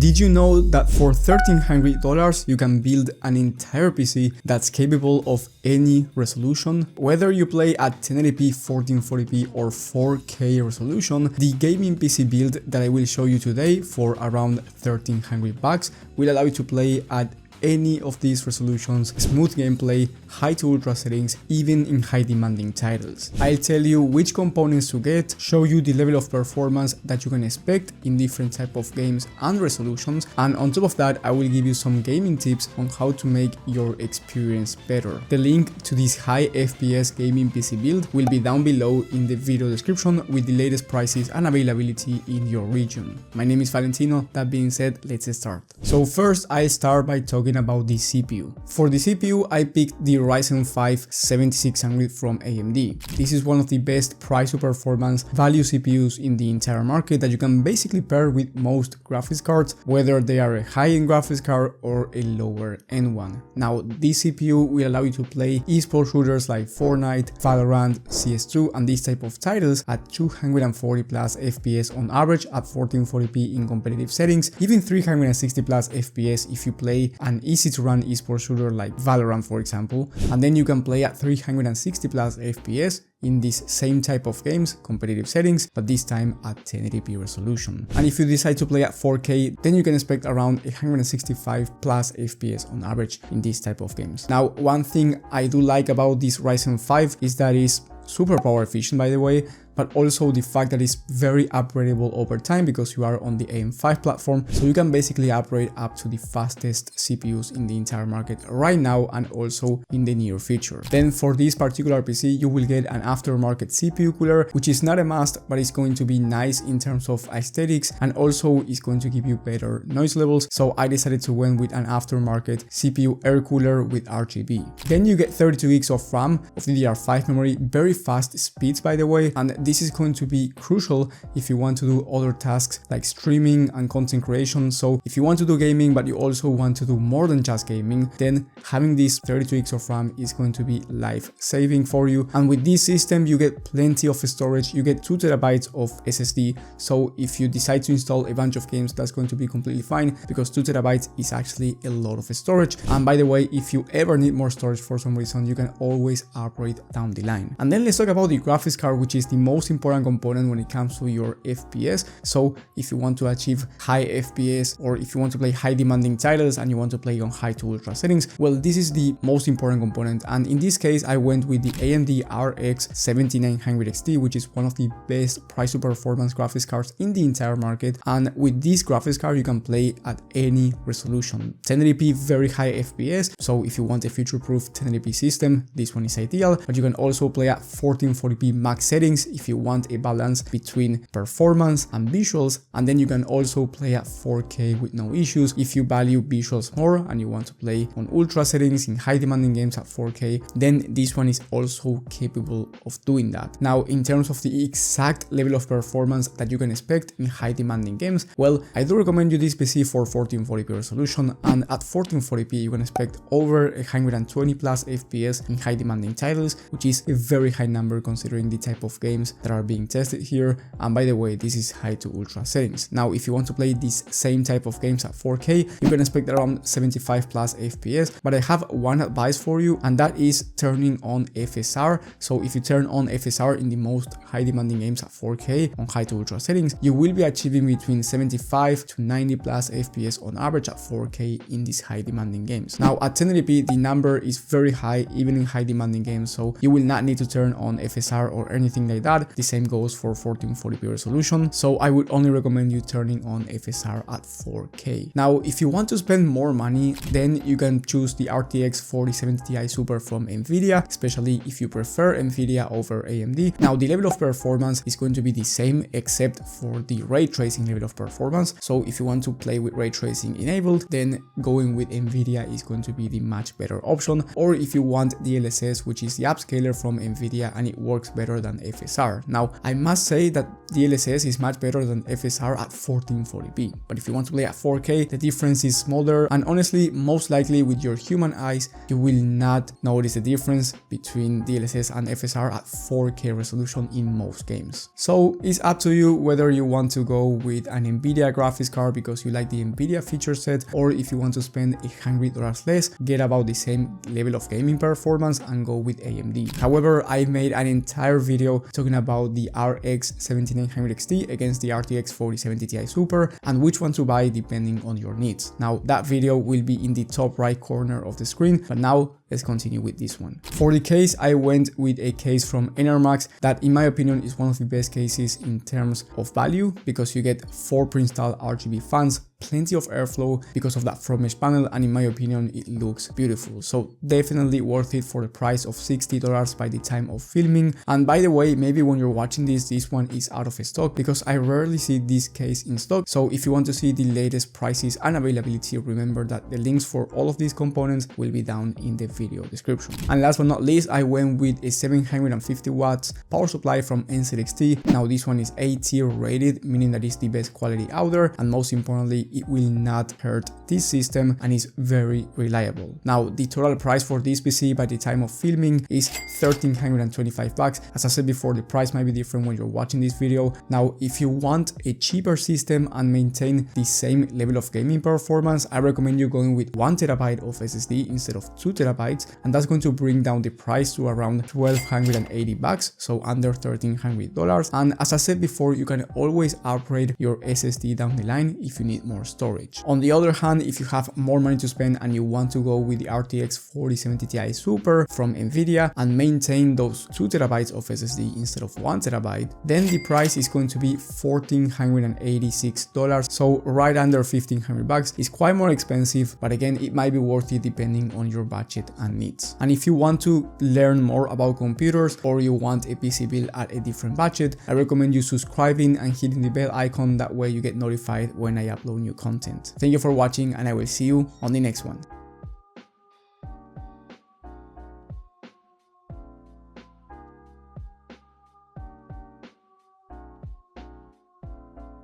Did you know that for $1,300 you can build an entire PC that's capable of any resolution? Whether you play at 1080p, 1440p or 4K resolution, the gaming PC build that I will show you today for around $1,300 will allow you to play at any of these resolutions, smooth gameplay, high to ultra settings, even in high demanding titles. I'll tell you which components to get, show you the level of performance that you can expect in different type of games and resolutions, and on top of that I will give you some gaming tips on how to make your experience better. The link to this high FPS gaming PC build will be down below in the video description with the latest prices and availability in your region. My name is Valentino. That being said, let's start. So first I'll start by talking about the CPU. For the CPU I picked the Ryzen 5 7600 from AMD. This is one of the best price to performance value CPUs in the entire market that you can basically pair with most graphics cards, whether they are a high-end graphics card or a lower end one. Now this CPU will allow you to play esports shooters like Fortnite, Valorant, CS2 and these type of titles at 240 plus FPS on average at 1440p in competitive settings, even 360 plus FPS if you play an easy to run esports shooter like Valorant for example, and then you can play at 360 plus FPS in this same type of games, competitive settings, but this time at 1080p resolution. And if you decide to play at 4K, then you can expect around 165 plus FPS on average in this type of games. Now, one thing I do like about this Ryzen 5 is that it's super power efficient, by the way, but also the fact that it's very upgradable over time because you are on the AM5 platform, so you can basically upgrade up to the fastest CPUs in the entire market right now and also in the near future. Then for this particular PC you will get an aftermarket CPU cooler, which is not a must, but it's going to be nice in terms of aesthetics and also is going to give you better noise levels, so I decided to went with an aftermarket CPU air cooler with RGB. Then you get 32 gigs of RAM, of DDR5 memory, very fast speeds by the way, and this is going to be crucial if you want to do other tasks like streaming and content creation. So if you want to do gaming but you also want to do more than just gaming, then having this 32 gigs of RAM is going to be life-saving for you. And with this system you get plenty of storage, you get 2 terabytes of SSD, so if you decide to install a bunch of games that's going to be completely fine because 2 terabytes is actually a lot of storage. And by the way, if you ever need more storage for some reason, you can always upgrade down the line. And then let's talk about the graphics card, which is the most important component when it comes to your FPS. So if you want to achieve high FPS or if you want to play high demanding titles and you want to play on high to ultra settings, well, this is the most important component, and in this case I went with the AMD RX 7900 XT, which is one of the best price to performance graphics cards in the entire market. And with this graphics card you can play at any resolution, 1080p very high FPS, so if you want a future-proof 1080p system this one is ideal, but you can also play at 1440p max settings if you want a balance between performance and visuals, and then you can also play at 4K with no issues if you value visuals more and you want to play on ultra settings in high demanding games at 4K, then this one is also capable of doing that. Now in terms of the exact level of performance that you can expect in high demanding games, well, I do recommend you this PC for 1440p resolution, and at 1440p you can expect over 120 plus FPS in high demanding titles, which is a very high number considering the type of games that are being tested here. And by the way, this is high to ultra settings. Now if you want to play this same type of games at 4K, you can expect around 75 plus FPS, but I have one advice for you, and that is turning on FSR. So if you turn on FSR in the most high demanding games at 4K on high to ultra settings, you will be achieving between 75 to 90 plus FPS on average at 4K in these high demanding games. Now at 1080p the number is very high even in high demanding games, so you will not need to turn on FSR or anything like that. The same goes for 1440p resolution, so I would only recommend you turning on FSR at 4K. Now if you want to spend more money, then you can choose the RTX 4070 Ti Super from Nvidia, especially if you prefer Nvidia over AMD. Now the level of performance is going to be the same except for the ray tracing level of performance, so if you want to play with ray tracing enabled, then going with Nvidia is going to be the much better option. Or if you want DLSS, which is the upscaler from Nvidia and it works better than FSR. FSR. Now, I must say that DLSS is much better than FSR at 1440p, but if you want to play at 4K, the difference is smaller, and honestly, most likely with your human eyes, you will not notice the difference between DLSS and FSR at 4K resolution in most games. So it's up to you whether you want to go with an Nvidia graphics card because you like the Nvidia feature set, or if you want to spend $100 less, get about the same level of gaming performance and go with AMD. However, I made an entire video talking about the RX 7900 XT against the RTX 4070 Ti Super and which one to buy depending on your needs. Now, that video will be in the top right corner of the screen, but now let's continue with this one. For the case, I went with a case from NRMax that in my opinion is one of the best cases in terms of value because you get 4 pre-installed RGB fans, plenty of airflow because of that front mesh panel, and in my opinion it looks beautiful. So definitely worth it for the price of $60 by the time of filming. And by the way, maybe when you're watching this one is out of stock because I rarely see this case in stock. So if you want to see the latest prices and availability, remember that the links for all of these components will be down in the video description. And last but not least, I went with a 750 watts power supply from NZXT. Now this one is A tier rated, meaning that it's the best quality out there, and most importantly, it will not hurt this system and is very reliable. Now, the total price for this PC by the time of filming is $1,325. As I said before, the price might be different when you're watching this video. Now, if you want a cheaper system and maintain the same level of gaming performance, I recommend you going with 1 TB of SSD instead of 2 TB, and that's going to bring down the price to around $1,280, so under $1,300. And as I said before, you can always upgrade your SSD down the line if you need more storage. On the other hand, if you have more money to spend and you want to go with the RTX 4070 Ti Super from Nvidia and maintain those 2 TB of SSD instead of 1 TB, then the price is going to be $1,486, so right under $1,500. It's quite more expensive, but again, it might be worth it depending on your budget and needs. And if you want to learn more about computers or you want a PC build at a different budget, I recommend you subscribing and hitting the bell icon. That way you get notified when I upload new content. Thank you for watching, and I will see you on the next one.